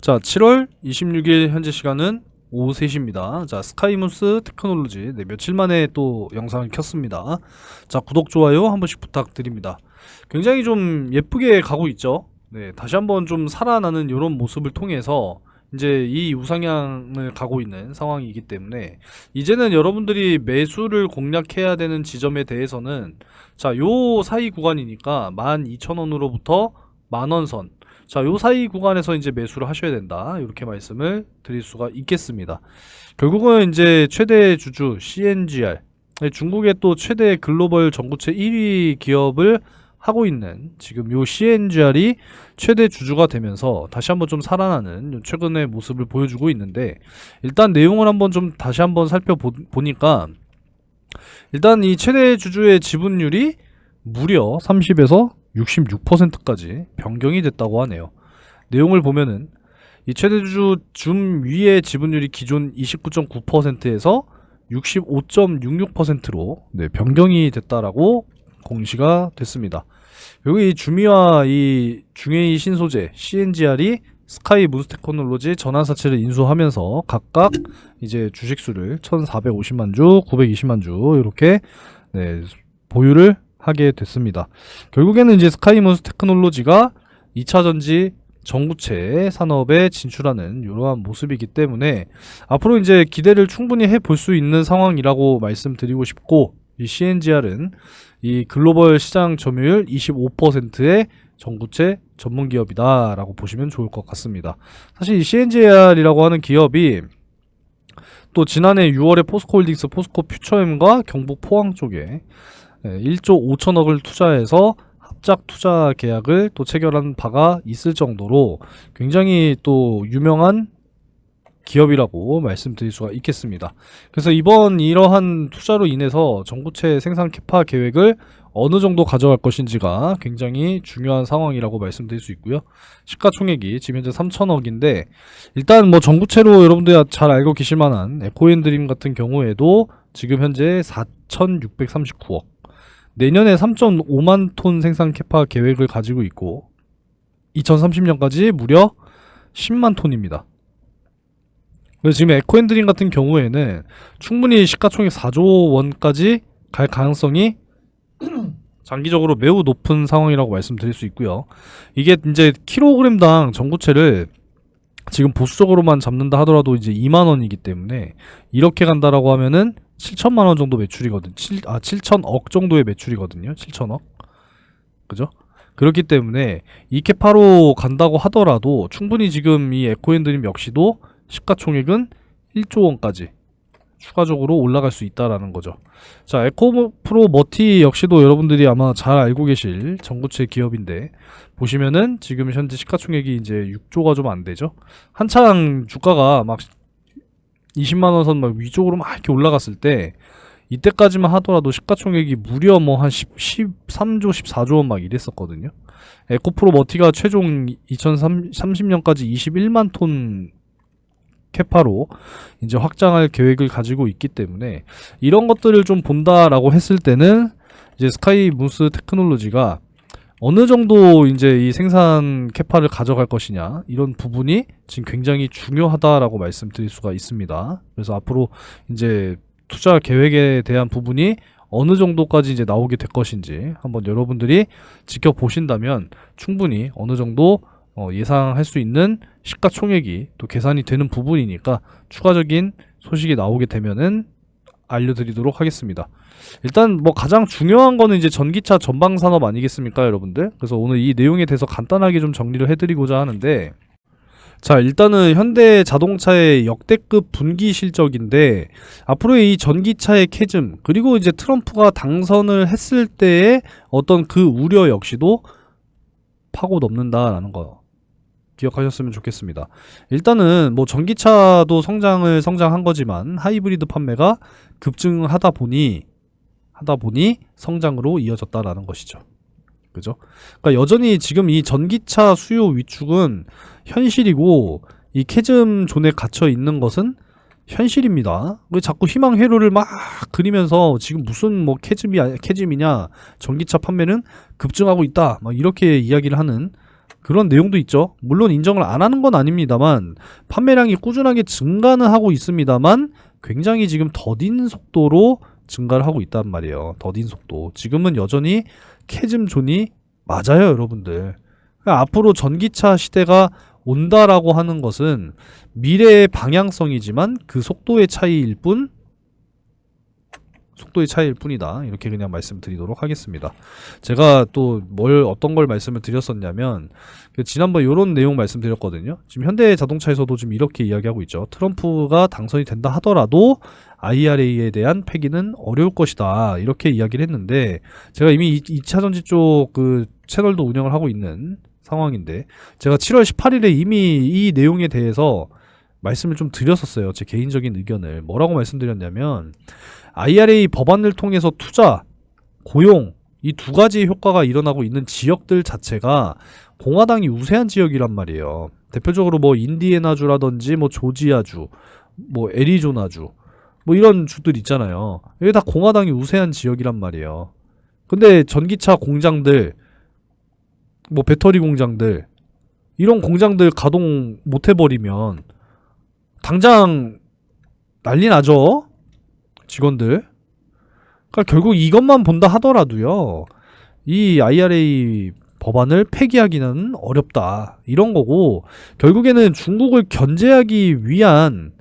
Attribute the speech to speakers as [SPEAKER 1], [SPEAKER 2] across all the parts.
[SPEAKER 1] 자, 7월 26일 현재 시간은 오후 3시입니다. 자, 스카이무스 테크놀로지 며칠 만에 또 영상을 켰습니다. 자, 구독, 좋아요 한 번씩 부탁드립니다. 굉장히 좀 예쁘게 가고 있죠. 네, 다시 한번 좀 살아나는 이런 모습을 통해서 이제 이 우상향을 가고 있는 상황이기 때문에 이제는 여러분들이 매수를 공략해야 되는 지점에 대해서는 자, 요 사이 구간이니까 12,000원으로부터 만원 선, 자, 요 사이 구간에서 이제 매수를 하셔야 된다. 이렇게 말씀을 드릴 수가 있겠습니다. 결국은 이제 최대 주주 CNGR, 중국의 또 최대 글로벌 전구체 1위 기업을 하고 있는 지금 요 CNGR이 최대 주주가 되면서 다시 한번 좀 살아나는 최근의 모습을 보여주고 있는데, 일단 내용을 한번 좀 다시 한번 살펴보니까 일단 이 최대 주주의 지분율이 무려 30에서 66%까지 변경이 됐다고 하네요. 내용을 보면은 이 최대주주 줌 위의 지분율이 기존 29.9%에서 65.66%로 변경이 됐다라고 공시가 됐습니다. 여기 이 주미와 이 중웨이 신소재 CNGR이 스카이 문스 테크놀로지 전환사채를 인수하면서 각각 이제 주식수를 1,450만 주, 920만 주 이렇게 보유를 하게 됐습니다. 결국에는 이제 스카이문스 테크놀로지가 2차전지 전구체 산업에 진출하는 이러한 모습이기 때문에 앞으로 이제 기대를 충분히 해볼 수 있는 상황이라고 말씀드리고 싶고, 이 CNGR은 이 글로벌 시장 점유율 25%의 전구체 전문 기업이다 라고 보시면 좋을 것 같습니다. 사실 이 CNGR이라고 하는 기업이 또 지난해 6월에 포스코홀딩스, 포스코 퓨처엠과 경북 포항 쪽에 1조 5천억을 투자해서 합작 투자 계약을 또 체결한 바가 있을 정도로 굉장히 또 유명한 기업이라고 말씀드릴 수가 있겠습니다. 그래서 이번 이러한 투자로 인해서 전구체 생산 캐파 계획을 어느 정도 가져갈 것인지가 굉장히 중요한 상황이라고 말씀드릴 수 있고요. 시가총액이 지금 현재 3천억인데 일단 뭐 전구체로 여러분들 잘 알고 계실 만한 에코앤드림 같은 경우에도 지금 현재 4,639억, 내년에 3.5만 톤 생산 캐파 계획을 가지고 있고 2030년까지 무려 10만 톤입니다. 그래서 지금 에코앤드림 같은 경우에는 충분히 시가총액 4조 원까지 갈 가능성이 장기적으로 매우 높은 상황이라고 말씀드릴 수 있고요. 이게 이제 킬로그램당 전구체를 지금 보수적으로만 잡는다 하더라도 이제 2만 원이기 때문에 이렇게 간다라고 하면은 7천만 원 정도 매출이거든. 7천억 정도의 매출이거든요. 7천억. 그죠? 그렇기 때문에 이 캐파로 간다고 하더라도 충분히 지금 이 에코앤드림 역시도 시가총액은 1조 원까지 추가적으로 올라갈 수 있다라는 거죠. 자, 에코프로 머티 역시도 여러분들이 아마 잘 알고 계실 전구체 기업인데, 보시면은 지금 현재 시가총액이 이제 6조가 좀 안 되죠. 한창 주가가 막 20만원 선 막 위쪽으로 막 이렇게 올라갔을 때 이때까지만 하더라도 시가총액이 무려 뭐 한 13조 14조 원 막 이랬었거든요. 에코프로 머티가 최종 2030년까지 21만 톤 캐파로 이제 확장할 계획을 가지고 있기 때문에 이런 것들을 좀 본다라고 했을 때는 이제 스카이문스 테크놀로지가 어느 정도 이제 이 생산 캐파를 가져갈 것이냐, 이런 부분이 지금 굉장히 중요하다라고 말씀드릴 수가 있습니다. 그래서 앞으로 이제 투자 계획에 대한 부분이 어느 정도까지 이제 나오게 될 것인지 한번 여러분들이 지켜보신다면 충분히 어느 정도 예상할 수 있는 시가총액이 또 계산이 되는 부분이니까 추가적인 소식이 나오게 되면은 알려드리도록 하겠습니다. 일단 뭐 가장 중요한 거는 이제 전기차 전방 산업 아니겠습니까, 여러분들? 그래서 오늘 이 내용에 대해서 간단하게 좀 정리를 해드리고자 하는데, 자, 일단은 현대 자동차의 역대급 분기 실적인데 앞으로의 이 전기차의 캐즘, 그리고 이제 트럼프가 당선을 했을 때의 어떤 그 우려 역시도 파고 넘는다라는 거 기억하셨으면 좋겠습니다. 일단은 뭐 전기차도 성장한 거지만 하이브리드 판매가 급증하다 보니 성장으로 이어졌다라는 것이죠. 그죠? 그러니까 여전히 지금 이 전기차 수요 위축은 현실이고, 이 캐즘 존에 갇혀 있는 것은 현실입니다. 왜 자꾸 희망 회로를 막 그리면서 지금 무슨 뭐 캐즘이냐, 전기차 판매는 급증하고 있다, 막 이렇게 이야기를 하는 그런 내용도 있죠. 물론 인정을 안 하는 건 아닙니다만 판매량이 꾸준하게 증가는 하고 있습니다만 굉장히 지금 더딘 속도로 증가를 하고 있단 말이에요. 더딘 속도. 지금은 여전히 캐즘 존이 맞아요, 여러분들. 그러니까 앞으로 전기차 시대가 온다라고 하는 것은 미래의 방향성이지만 그 속도의 차이일 뿐이다. 이렇게 그냥 말씀드리도록 하겠습니다. 제가 또 어떤 걸 말씀을 드렸었냐면 지난번 이런 내용 말씀드렸거든요. 지금 현대자동차에서도 지금 이렇게 이야기하고 있죠. 트럼프가 당선이 된다 하더라도 IRA에 대한 폐기는 어려울 것이다. 이렇게 이야기를 했는데 제가 이미 2차전지 쪽 그 채널도 운영을 하고 있는 상황인데 제가 7월 18일에 이미 이 내용에 대해서 말씀을 좀 드렸었어요. 제 개인적인 의견을. 뭐라고 말씀드렸냐면 IRA 법안을 통해서 투자, 고용 이 두 가지 효과가 일어나고 있는 지역들 자체가 공화당이 우세한 지역이란 말이에요. 대표적으로 뭐 인디애나주라든지 뭐 조지아주, 뭐 애리조나주 뭐 이런 주들 있잖아요. 이게 다 공화당이 우세한 지역이란 말이에요. 근데 전기차 공장들, 뭐 배터리 공장들 이런 공장들 가동 못 해버리면 당장 난리 나죠? 직원들. 그러니까 결국 이것만 본다 하더라도요. 이 IRA 법안을 폐기하기는 어렵다. 이런 거고 결국에는 중국을 견제하기 위한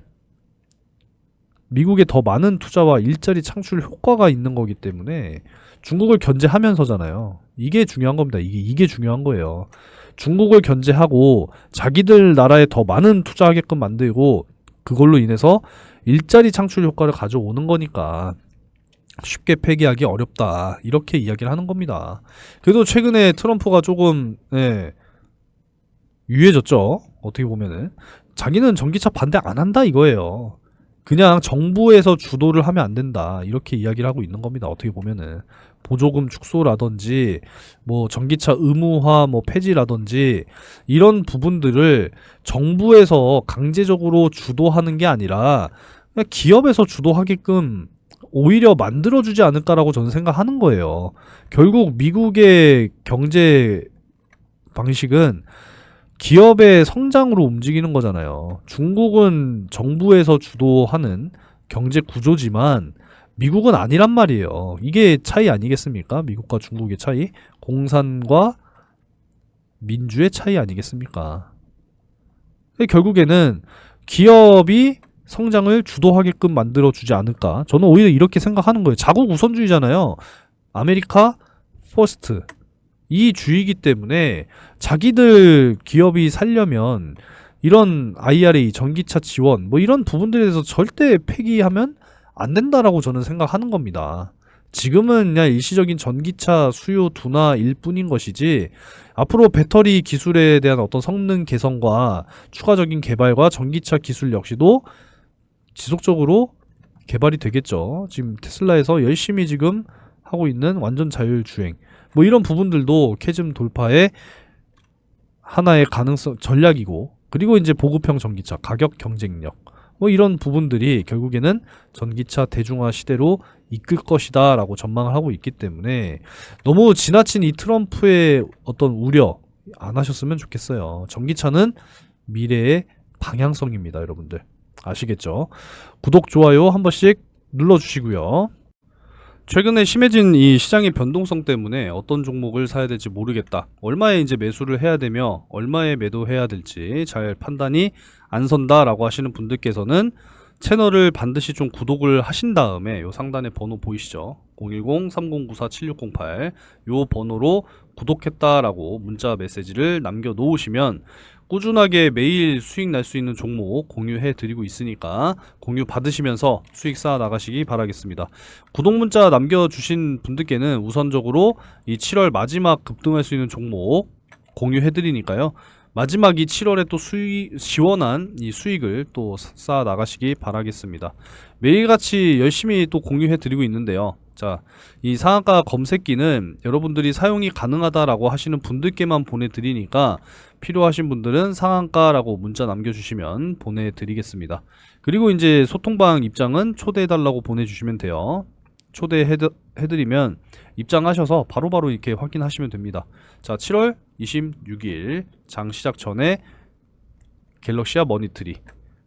[SPEAKER 1] 미국에 더 많은 투자와 일자리 창출 효과가 있는 거기 때문에 중국을 견제하면서잖아요. 이게 중요한 겁니다. 이게 중요한 거예요. 중국을 견제하고 자기들 나라에 더 많은 투자하게끔 만들고 그걸로 인해서 일자리 창출 효과를 가져오는 거니까 쉽게 폐기하기 어렵다. 이렇게 이야기를 하는 겁니다. 그래도 최근에 트럼프가 조금 유해졌죠. 어떻게 보면은 자기는 전기차 반대 안 한다 이거예요. 그냥 정부에서 주도를 하면 안 된다. 이렇게 이야기를 하고 있는 겁니다. 어떻게 보면은 보조금 축소라든지 뭐 전기차 의무화 뭐 폐지라든지 이런 부분들을 정부에서 강제적으로 주도하는 게 아니라 그냥 기업에서 주도하게끔 오히려 만들어주지 않을까라고 저는 생각하는 거예요. 결국 미국의 경제 방식은 기업의 성장으로 움직이는 거잖아요. 중국은 정부에서 주도하는 경제 구조지만 미국은 아니란 말이에요. 이게 차이 아니겠습니까? 미국과 중국의 차이, 공산과 민주의 차이 아니겠습니까? 결국에는 기업이 성장을 주도하게끔 만들어주지 않을까. 저는 오히려 이렇게 생각하는 거예요. 자국 우선주의잖아요. 아메리카 퍼스트. 이 주의이기 때문에 자기들 기업이 살려면 이런 IRA, 전기차 지원 뭐 이런 부분들에 대해서 절대 폐기하면 안 된다라고 저는 생각하는 겁니다. 지금은 그냥 일시적인 전기차 수요 둔화일 뿐인 것이지 앞으로 배터리 기술에 대한 어떤 성능 개선과 추가적인 개발과 전기차 기술 역시도 지속적으로 개발이 되겠죠. 지금 테슬라에서 열심히 지금 하고 있는 완전 자율주행 뭐 이런 부분들도 캐즘 돌파의 하나의 가능성 전략이고 그리고 이제 보급형 전기차 가격 경쟁력 뭐 이런 부분들이 결국에는 전기차 대중화 시대로 이끌 것이다 라고 전망을 하고 있기 때문에 너무 지나친 이 트럼프의 어떤 우려 안 하셨으면 좋겠어요. 전기차는 미래의 방향성입니다. 여러분들 아시겠죠? 구독, 좋아요 한 번씩 눌러주시고요. 최근에 심해진 이 시장의 변동성 때문에 어떤 종목을 사야 될지 모르겠다. 얼마에 이제 매수를 해야 되며 얼마에 매도해야 될지 잘 판단이 안 선다라고 하시는 분들께서는 채널을 반드시 좀 구독을 하신 다음에 요 상단에 번호 보이시죠? 010-3094-7608 요 번호로 구독했다라고 문자 메시지를 남겨 놓으시면 꾸준하게 매일 수익 날 수 있는 종목 공유해 드리고 있으니까 공유 받으시면서 수익 쌓아 나가시기 바라겠습니다. 구독 문자 남겨주신 분들께는 우선적으로 이 7월 마지막 급등할 수 있는 종목 공유해 드리니까요. 마지막 이 7월에 또 시원한 이 수익을 또 쌓아 나가시기 바라겠습니다. 매일같이 열심히 또 공유해 드리고 있는데요. 자, 이 상한가 검색기는 여러분들이 사용이 가능하다라고 하시는 분들께만 보내드리니까 필요하신 분들은 상한가라고 문자 남겨주시면 보내드리겠습니다. 그리고 이제 소통방 입장은 초대해달라고 보내주시면 돼요. 초대해드리면 입장하셔서 바로바로 이렇게 확인하시면 됩니다. 자, 7월 26일 장 시작 전에 갤럭시아 머니트리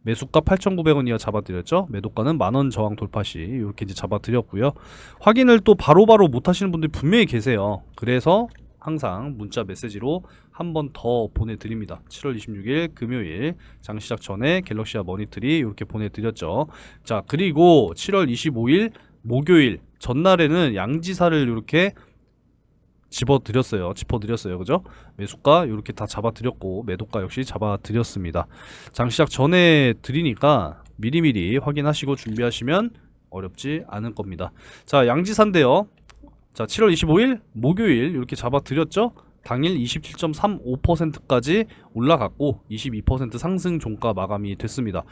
[SPEAKER 1] 매수가 8,900원 이하 잡아드렸죠. 매도가는 만원 저항 돌파 시 이렇게 이제 잡아드렸고요. 확인을 또 바로바로 못하시는 분들이 분명히 계세요. 그래서 항상 문자 메시지로 한 번 더 보내드립니다. 7월 26일 금요일 장 시작 전에 갤럭시아 머니트리 이렇게 보내드렸죠. 자, 그리고 7월 25일 목요일 전날에는 양지사를 이렇게 짚어드렸어요. 그죠? 매수가 이렇게 다 잡아드렸고 매도가 역시 잡아드렸습니다. 장 시작 전에 드리니까 미리미리 확인하시고 준비하시면 어렵지 않을 겁니다. 자, 양지사인데요. 자, 7월 25일 목요일 이렇게 잡아드렸죠? 당일 27.35%까지 올라갔고 22% 상승 종가 마감이 됐습니다.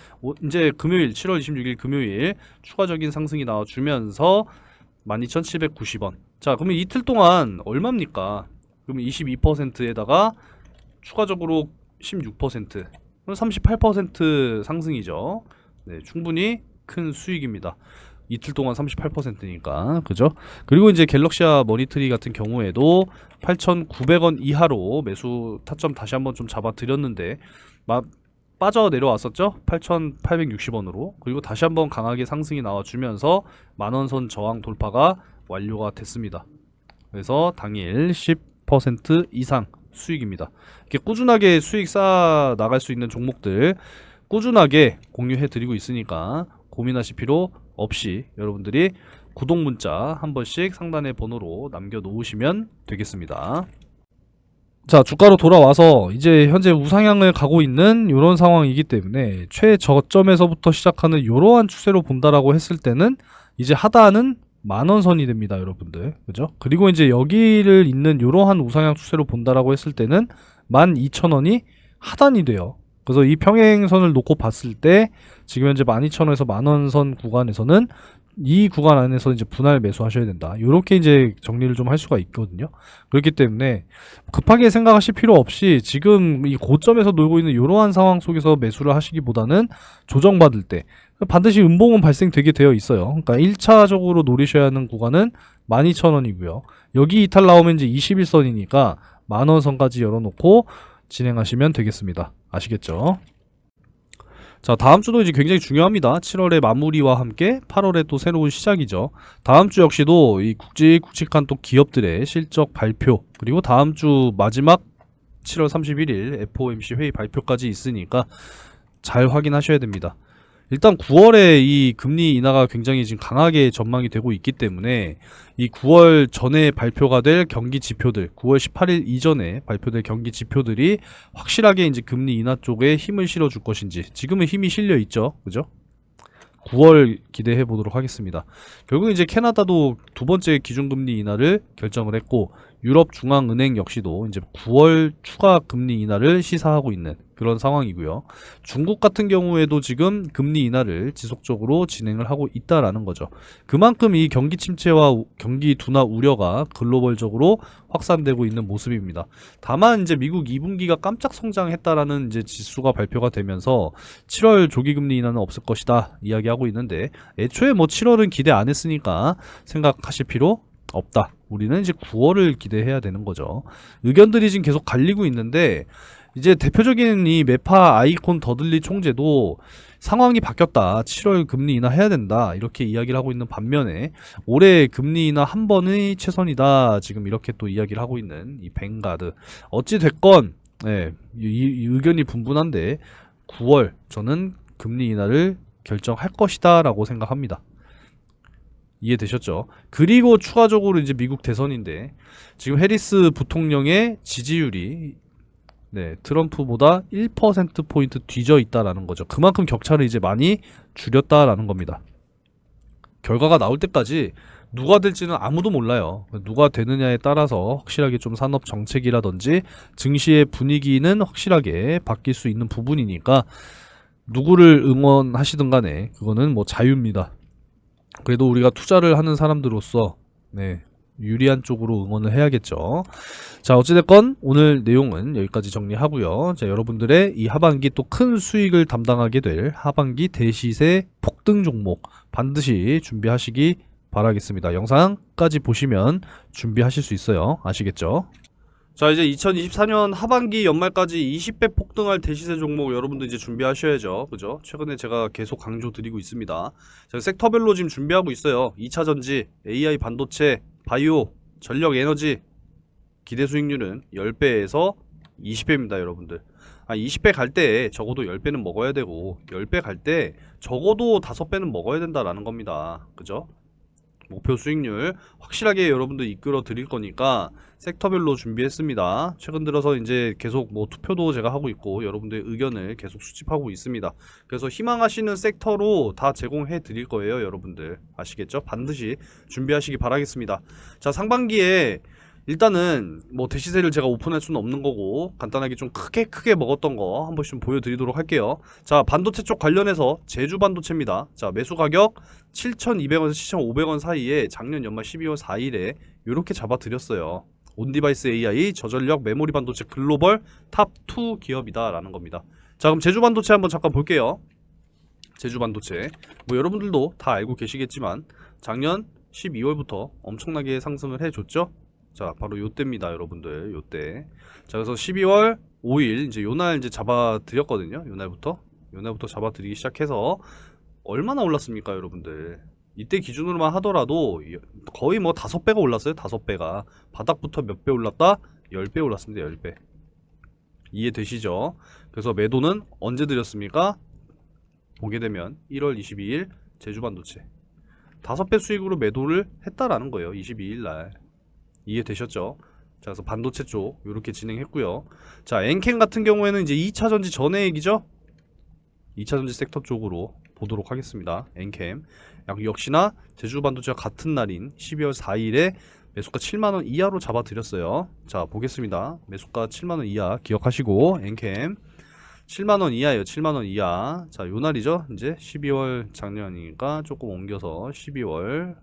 [SPEAKER 1] 이제 금요일 7월 26일 금요일 추가적인 상승이 나와주면서 12,790원. 자, 그러면 이틀 동안 얼마입니까? 그러면 22%에다가 추가적으로 16%, 그럼 38% 상승이죠. 네, 충분히 큰 수익입니다. 이틀 동안 38%니까 그죠? 그리고 이제 갤럭시아 머니트리 같은 경우에도 8,900원 이하로 매수 타점 다시 한번 좀 잡아드렸는데 빠져 내려왔었죠? 8,860원으로. 그리고 다시 한번 강하게 상승이 나와주면서 만원선 저항 돌파가 완료가 됐습니다. 그래서 당일 10% 이상 수익입니다. 이렇게 꾸준하게 수익 쌓아 나갈 수 있는 종목들 꾸준하게 공유해 드리고 있으니까 고민하실 필요 없이 여러분들이 구독 문자 한 번씩 상단의 번호로 남겨 놓으시면 되겠습니다. 자, 주가로 돌아와서 이제 현재 우상향을 가고 있는 이런 상황이기 때문에 최저점에서부터 시작하는 이러한 추세로 본다라고 했을 때는 이제 하단은 만원선이 됩니다, 여러분들. 그죠? 그리고 이제 여기를 잇는 이러한 우상향 추세로 본다라고 했을 때는 12,000원이 하단이 돼요. 그래서 이 평행선을 놓고 봤을 때 지금 현재 12,000원에서 만원선 구간에서는 이 구간 안에서 이제 분할 매수하셔야 된다. 이렇게 이제 정리를 좀 할 수가 있거든요. 그렇기 때문에 급하게 생각하실 필요 없이 지금 이 고점에서 놀고 있는 이러한 상황 속에서 매수를 하시기보다는 조정받을 때 반드시 음봉은 발생되게 되어 있어요. 그러니까 1차적으로 노리셔야 하는 구간은 12,000원이고요. 여기 이탈 나오면 이제 21선이니까 만원선까지 열어놓고 진행하시면 되겠습니다. 아시겠죠? 자, 다음 주도 이제 굉장히 중요합니다. 7월의 마무리와 함께 8월에 또 새로운 시작이죠. 다음 주 역시도 이 굵직굵직한 또 기업들의 실적 발표, 그리고 다음 주 마지막 7월 31일 FOMC 회의 발표까지 있으니까 잘 확인하셔야 됩니다. 일단 9월에 이 금리 인하가 굉장히 지금 강하게 전망이 되고 있기 때문에 이 9월 전에 발표가 될 경기 지표들, 9월 18일 이전에 발표될 경기 지표들이 확실하게 이제 금리 인하 쪽에 힘을 실어 줄 것인지, 지금은 힘이 실려 있죠. 그죠? 9월 기대해 보도록 하겠습니다. 결국 이제 캐나다도 두 번째 기준금리 인하를 결정을 했고, 유럽중앙은행 역시도 이제 9월 추가 금리 인하를 시사하고 있는 그런 상황이고요. 중국 같은 경우에도 지금 금리 인하를 지속적으로 진행을 하고 있다라는 거죠. 그만큼 이 경기 침체와 경기 둔화 우려가 글로벌적으로 확산되고 있는 모습입니다. 다만 이제 미국 2분기가 깜짝 성장했다라는 이제 지수가 발표가 되면서 7월 조기 금리 인하는 없을 것이다 이야기하고 있는데, 애초에 뭐 7월은 기대 안 했으니까 생각하실 필요 없다. 우리는 이제 9월을 기대해야 되는 거죠. 의견들이 지금 계속 갈리고 있는데, 이제 대표적인 이 메파 아이콘 더들리 총재도 상황이 바뀌었다, 7월 금리 인하 해야 된다, 이렇게 이야기를 하고 있는 반면에 올해 금리 인하 한 번이 최선이다, 지금 이렇게 또 이야기를 하고 있는 이 뱅가드. 어찌 됐건 이 의견이 분분한데 9월 저는 금리 인하를 결정할 것이다 라고 생각합니다. 이해되셨죠? 그리고 추가적으로 이제 미국 대선인데, 지금 해리스 부통령의 지지율이 트럼프보다 1%포인트 뒤져 있다라는 거죠. 그만큼 격차를 이제 많이 줄였다라는 겁니다. 결과가 나올 때까지 누가 될지는 아무도 몰라요. 누가 되느냐에 따라서 확실하게 좀 산업 정책이라든지 증시의 분위기는 확실하게 바뀔 수 있는 부분이니까 누구를 응원하시든 간에 그거는 뭐 자유입니다. 그래도 우리가 투자를 하는 사람들로서 유리한 쪽으로 응원을 해야겠죠. 자, 어찌됐건 오늘 내용은 여기까지 정리하고요. 자, 여러분들의 이 하반기 또 큰 수익을 담당하게 될 하반기 대시세 폭등 종목 반드시 준비하시기 바라겠습니다. 영상까지 보시면 준비하실 수 있어요. 아시겠죠? 자, 이제 2024년 하반기 연말까지 20배 폭등할 대시세 종목 여러분들 이제 준비하셔야죠. 그죠? 최근에 제가 계속 강조 드리고 있습니다. 제가 섹터별로 지금 준비하고 있어요. 2차 전지, AI 반도체, 바이오, 전력 에너지 기대 수익률은 10배에서 20배입니다, 여러분들. 20배 갈 때 적어도 10배는 먹어야 되고 10배 갈 때 적어도 5배는 먹어야 된다라는 겁니다. 그죠? 목표 수익률 확실하게 여러분들 이끌어 드릴 거니까 섹터별로 준비했습니다. 최근 들어서 이제 계속 뭐 투표도 제가 하고 있고 여러분들의 의견을 계속 수집하고 있습니다. 그래서 희망하시는 섹터로 다 제공해 드릴 거예요, 여러분들. 아시겠죠? 반드시 준비하시기 바라겠습니다. 자, 상반기에 일단은 뭐 대시세를 제가 오픈할 수는 없는 거고 간단하게 좀 크게 먹었던 거 한 번씩 좀 보여드리도록 할게요. 자, 반도체 쪽 관련해서 제주 반도체입니다. 자, 매수 가격 7,200원에서 7,500원 사이에 작년 연말 12월 4일에 요렇게 잡아드렸어요. 온디바이스 AI 저전력 메모리 반도체 글로벌 탑2 기업이다 라는 겁니다. 자, 그럼 제주 반도체 한번 잠깐 볼게요. 제주 반도체 뭐 여러분들도 다 알고 계시겠지만 작년 12월부터 엄청나게 상승을 해줬죠. 자, 바로 요때입니다, 여러분들. 요때. 자, 그래서 12월 5일 이제 요날 이제 잡아드렸거든요. 요날부터 잡아드리기 시작해서 얼마나 올랐습니까, 여러분들? 이때 기준으로만 하더라도 거의 뭐 5배가 올랐어요. 5배가. 바닥부터 몇 배 올랐다? 10배 올랐습니다. 10배. 이해되시죠? 그래서 매도는 언제 드렸습니까? 보게 되면 1월 22일 제주반도체 5배 수익으로 매도를 했다라는 거예요. 22일 날. 이해되셨죠? 자, 그래서 반도체 쪽 이렇게 진행했고요. 자, 엔캠 같은 경우에는 이제 2차 전지 전의 얘기죠. 2차 전지 섹터 쪽으로 보도록 하겠습니다. 엔캠 역시나 제주 반도체와 같은 날인 12월 4일에 매수가 7만원 이하로 잡아드렸어요. 자, 보겠습니다. 매수가 7만원 이하 기억하시고 엔캠 7만원 이하예요. 7만원 이하. 자, 요 날이죠. 이제 12월 작년이니까 조금 옮겨서 12월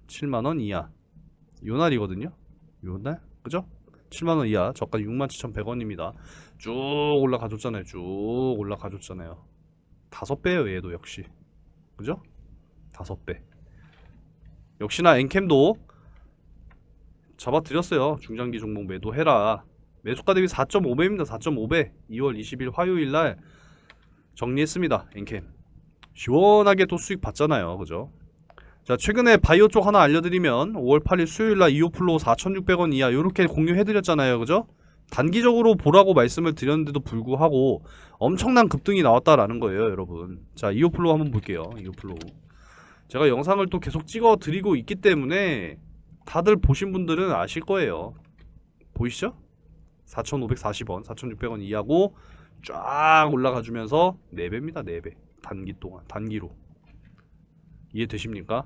[SPEAKER 1] 7만원 이하 요날이거든요. 요날? 그죠? 7만원 이하 저가 67,100원입니다. 쭉 올라가줬잖아요. 쭉 올라가줬잖아요. 5배예요, 얘도 역시. 그죠? 5배. 역시나 엔캠도 잡아드렸어요. 중장기 종목 매도해라. 매수가 대비 4.5배입니다. 4.5배. 2월 20일 화요일날 정리했습니다. 엔캠 시원하게 또 수익 봤잖아요. 그죠? 자, 최근에 바이오 쪽 하나 알려드리면 5월 8일 수요일날 이오플로 4,600원 이하 요렇게 공유해드렸잖아요. 그죠? 단기적으로 보라고 말씀을 드렸는데도 불구하고 엄청난 급등이 나왔다라는 거예요, 여러분. 자, 이오플로 한번 볼게요. 이오플로 제가 영상을 또 계속 찍어 드리고 있기 때문에 다들 보신 분들은 아실 거예요. 보이시죠? 4,540원 4,600원 이하고 쫙 올라가주면서 4배입니다. 4배. 단기로 이해되십니까?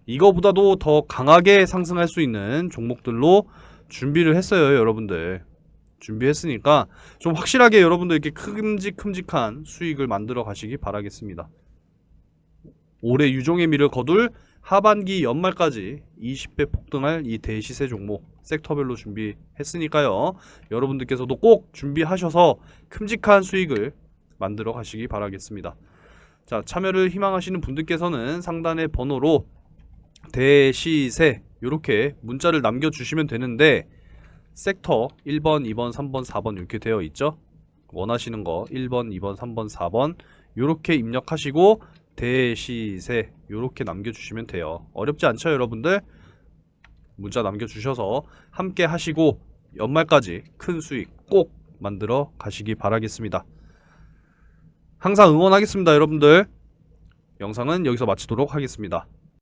[SPEAKER 1] 이거보다도 더 강하게 상승할 수 있는 종목들로 준비를 했어요, 여러분들. 준비했으니까 좀 확실하게 여러분들 이렇게 큼직큼직한 수익을 만들어 가시기 바라겠습니다. 올해 유종의 미를 거둘 하반기 연말까지 20배 폭등할 이 대시세 종목 섹터별로 준비했으니까요. 여러분들께서도 꼭 준비하셔서 큼직한 수익을 만들어 가시기 바라겠습니다. 자, 참여를 희망하시는 분들께서는 상단의 번호로 대시세 요렇게 문자를 남겨주시면 되는데 섹터 1번, 2번, 3번, 4번 이렇게 되어 있죠. 원하시는 거 1번, 2번, 3번, 4번 요렇게 입력하시고 대시세 요렇게 남겨주시면 돼요. 어렵지 않죠, 여러분들? 문자 남겨주셔서 함께 하시고 연말까지 큰 수익 꼭 만들어 가시기 바라겠습니다. 항상 응원하겠습니다, 여러분들. 영상은 여기서 마치도록 하겠습니다.